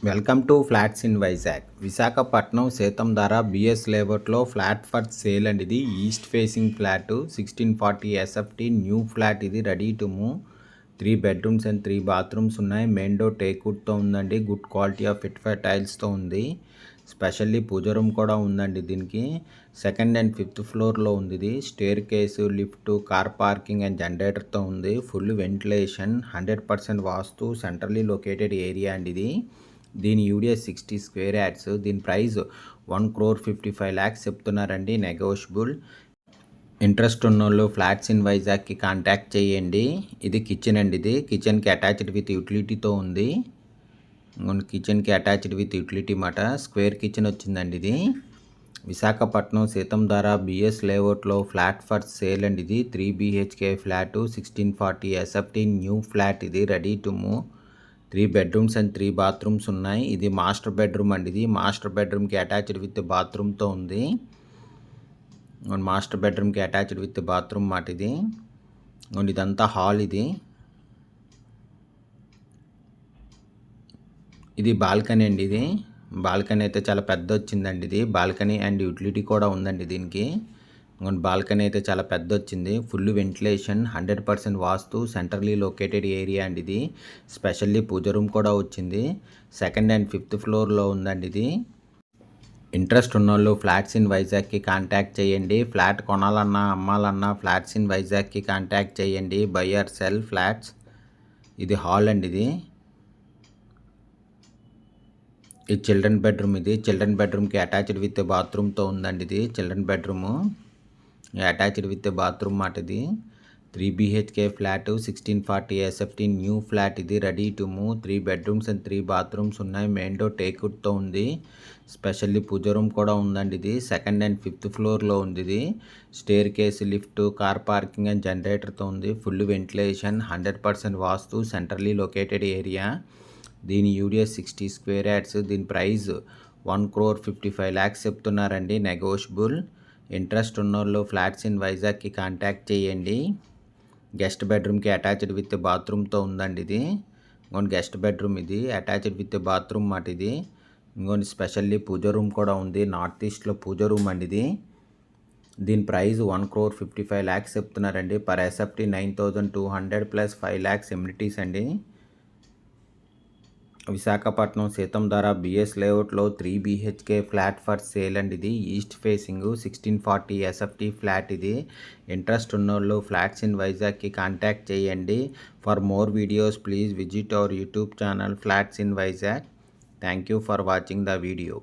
Welcome to flats in Vizag. Visakhapatnam Seethammadhara BS లేఅవుట్లో flat for sale అండి. ఇది east facing flat 1640 SFT new flat. ఇది ready to move. 3 bedrooms and 3 bathrooms ఉన్నాయి. Main door టేక్వుడ్తో ఉందండి. Good quality of ఫిట్ ఫర్ టైల్స్తో ఉంది. స్పెషల్లీ పూజ రూమ్ కూడా ఉందండి. దీనికి సెకండ్ అండ్ ఫిఫ్త్ ఫ్లోర్లో ఉంది. ఇది staircase, lift, car parking and జనరేటర్తో ఉంది. Full ventilation, 100% vastu, centrally located area అండి. ఇది దీని యూడిఎస్ 60 స్క్వేర్ యార్డ్స్. దీని ప్రైస్ 1,55,00,000 చెప్తున్నారండి. నెగోషియబుల్. ఇంట్రెస్ట్ ఉన్నోళ్ళు ఫ్లాట్స్ ఇన్ వైజాగ్కి కాంటాక్ట్ చేయండి. ఇది కిచెన్ అండి. ఇది కిచెన్కి అటాచ్డ్ విత్ యూటిలిటీతో ఉంది. కిచెన్కి అటాచ్డ్ విత్ యూటిలిటీ మాట. స్క్వేర్ కిచెన్ వచ్చిందండి. ఇది విశాఖపట్నం సీతంధార బిఎస్ లేఅవుట్లో ఫ్లాట్ ఫర్ సేల్ అండి. ఇది 3 BHK flat 1640 SFT new flat. ఇది ready to move. 3 bedrooms and 3 bathrooms ఉన్నాయి. ఇది మాస్టర్ బెడ్రూమ్ అండి. ఇది మాస్టర్ బెడ్రూమ్కి అటాచ్డ్ విత్ బాత్రూమ్తో ఉంది. మాస్టర్ బెడ్రూమ్కి అటాచ్డ్ విత్ బాత్రూమ్ మాట. ఇది ఇదంతా హాల్. ఇది బాల్కనీ అండి. ఇది బాల్కనీ అయితే చాలా పెద్ద వచ్చిందండి. ఇది బాల్కనీ అండ్ యూటిలిటీ కూడా ఉందండి దీనికి. బాల్కనీ అయితే చాలా పెద్ద వచ్చింది. Full ventilation, 100% vastu, centrally located area అండి. ఇది స్పెషల్లీ పూజ రూమ్ కూడా వచ్చింది. సెకండ్ అండ్ ఫిఫ్త్ ఫ్లోర్లో ఉందండి. ఇది ఇంట్రెస్ట్ ఉన్నోళ్ళు ఫ్లాట్స్ ఇన్ వైజాగ్కి కాంటాక్ట్ చేయండి. ఫ్లాట్ కొనాలన్నా అమ్మాలన్నా ఫ్లాట్స్ ఇన్ వైజాగ్కి కాంటాక్ట్ చేయండి. Buyer sell flats. ఇది హాల్ అండి. ఇది చిల్డ్రన్ బెడ్రూమ్. ఇది చిల్డ్రన్ బెడ్రూమ్కి అటాచ్డ్ విత్ బాత్రూమ్తో ఉందండి. ఇది children bedroom attached with bathroom మాట. ఇది 3 BHK flat 1640 SFT new flat. ఇది ready to move. 3 bedrooms and 3 bathrooms ఉన్నాయి. మెయిన్ డోర్ టేక్వుడ్తో ఉంది. స్పెషల్లీ పూజ రూమ్ కూడా ఉందండి. ఇది సెకండ్ అండ్ ఫిఫ్త్ ఫ్లోర్లో ఉంది. ఇది staircase, lift, car parking and జనరేటర్తో ఉంది. Full ventilation, 100% vastu, centrally located area. దీని యూడిఎస్ 60 స్క్వేర్ యార్డ్స్. దీని ప్రైస్ 1,55,00,000 చెప్తున్నారండి. నెగోషియబుల్. ఇంట్రెస్ట్ ఉన్నోళ్ళు ఫ్లాట్స్ ఇన్ వైజాగ్కి కాంటాక్ట్ చేయండి. గెస్ట్ బెడ్రూమ్కి అటాచ్డ్ విత్ బాత్రూమ్తో ఉందండి. ఇది గెస్ట్ బెడ్రూమ్. ఇది అటాచ్డ్ విత్ బాత్రూమ్ మాట. ఇది స్పెషల్లీ పూజ రూమ్ కూడా ఉంది. నార్త్ ఈస్ట్లో పూజ రూమ్ అండి. ఇది దీని ప్రైస్ 1,55,00,000 చెప్తున్నారండి. పర్ ఎస్ఎఫ్టీ 9,200 ప్లస్ 5,00,000 ఎమ్యూనిటీస్ అండి. విశాఖపట్నం సీతంధార బిఎస్ లేఅవుట్లో 3 BHK ఫ్లాట్ ఫర్ సేల్ అండి. ఇది ఈస్ట్ ఫేసింగ్ 1640 ఎస్ఎఫ్టీ ఫ్లాట్. ఇది ఇంట్రెస్ట్ ఉన్నోళ్ళు ఫ్లాట్స్ ఇన్ వైజాగ్కి కాంటాక్ట్ చేయండి. For more videos please visit our YouTube channel flats in Vizag. Thank you for watching the video.